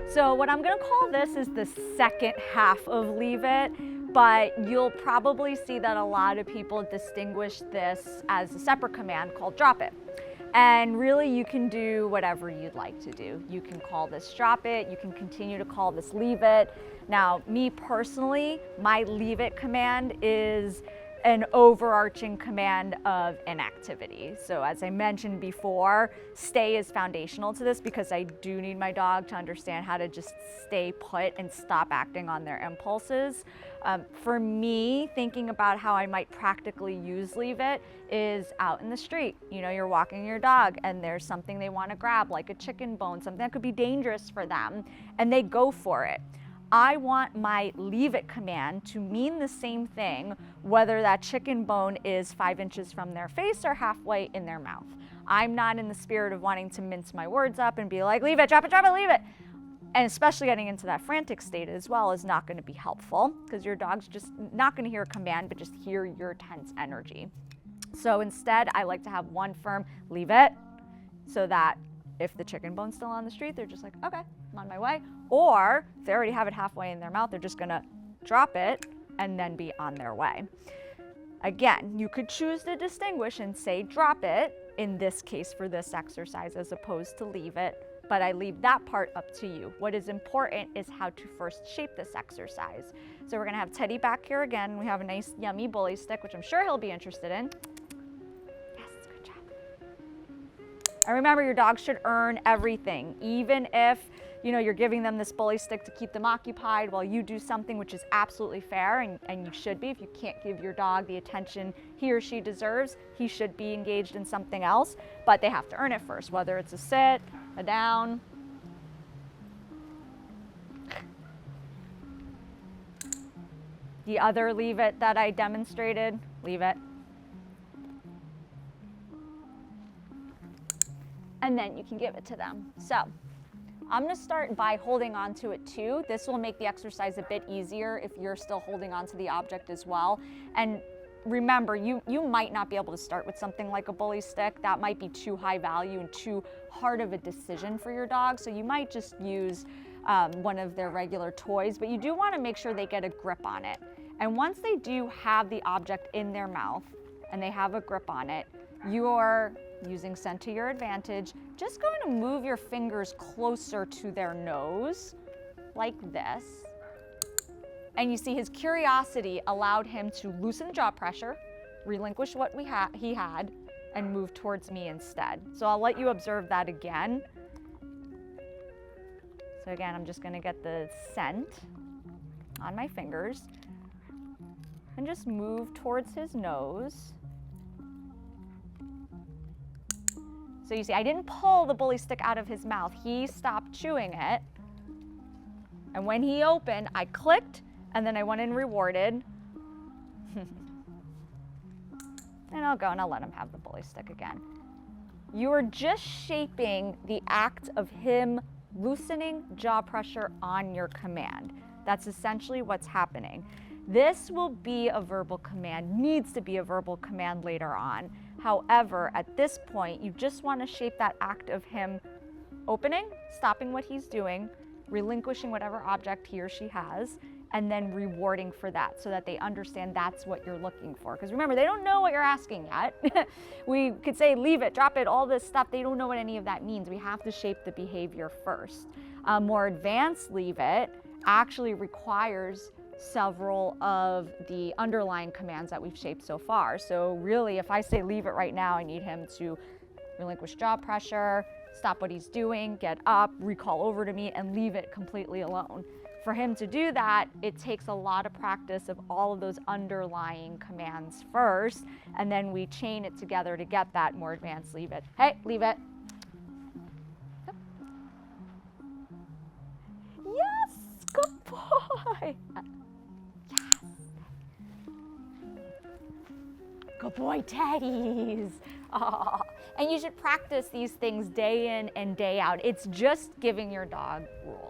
So what I'm gonna call this is the second half of Leave It, but you'll probably see that a lot of people distinguish this as a separate command called Drop It. And really you can do whatever you'd like to do. You can call this Drop It, you can continue to call this Leave It. Now, me personally, my Leave It command is an overarching command of inactivity. So as I mentioned before, stay is foundational to this because I do need my dog to understand how to just stay put and stop acting on their impulses. For me, thinking about how I might practically use Leave It is out in the street. You know, you're walking your dog and there's something they want to grab, like a chicken bone, something that could be dangerous for them, and they go for it. I want my Leave It command to mean the same thing, whether that chicken bone is 5 inches from their face or halfway in their mouth. I'm not in the spirit of wanting to mince my words up and be like, leave it, drop it, leave it. And especially getting into that frantic state as well is not going to be helpful because your dog's just not going to hear a command, but just hear your tense energy. So instead, I like to have one firm leave it so that if the chicken bone's still on the street, they're just like, okay, I'm on my way. Or if they already have it halfway in their mouth, they're just gonna drop it and then be on their way. Again, you could choose to distinguish and say drop it, in this case for this exercise, as opposed to leave it, but I leave that part up to you. What is important is how to first shape this exercise. So we're gonna have Teddy back here again. We have a nice yummy bully stick, which I'm sure he'll be interested in. Yes, good job. And remember, your dog should earn everything, even if you're giving them this bully stick to keep them occupied while you do something which is absolutely fair, and you should be. If you can't give your dog the attention he or she deserves, he should be engaged in something else, but they have to earn it first, whether it's a sit, a down. The other leave it that I demonstrated, leave it. And then you can give it to them. So I'm gonna start by holding on to it too. This will make the exercise a bit easier if you're still holding on to the object as well. And remember, you might not be able to start with something like a bully stick. That might be too high value and too hard of a decision for your dog. So you might just use one of their regular toys, but you do wanna make sure they get a grip on it. And once they do have the object in their mouth and they have a grip on it, you're using scent to your advantage, just going to move your fingers closer to their nose, like this. And you see his curiosity allowed him to loosen jaw pressure, relinquish what he had, and move towards me instead. So I'll let you observe that again. So again, I'm just gonna get the scent on my fingers and just move towards his nose. So you see, I didn't pull the bully stick out of his mouth. He stopped chewing it. And when he opened, I clicked, and then I went and rewarded. And I'll go and I'll let him have the bully stick again. You are just shaping the act of him loosening jaw pressure on your command. That's essentially what's happening. This will be a verbal command, needs to be a verbal command later on. However, at this point, you just want to shape that act of him opening, stopping what he's doing, relinquishing whatever object he or she has, and then rewarding for that so that they understand that's what you're looking for. Because remember, they don't know what you're asking yet. We could say leave it, drop it, all this stuff. They don't know what any of that means. We have to shape the behavior first. More advanced leave it actually requires several of the underlying commands that we've shaped so far. So really, if I say leave it right now, I need him to relinquish jaw pressure, stop what he's doing, get up, recall over to me, and leave it completely alone. For him to do that, it takes a lot of practice of all of those underlying commands first, and then we chain it together to get that more advanced leave it. Hey, leave it. Yes, good boy. Good boy, Teddies. Aww. And you should practice these things day in and day out. It's just giving your dog rules.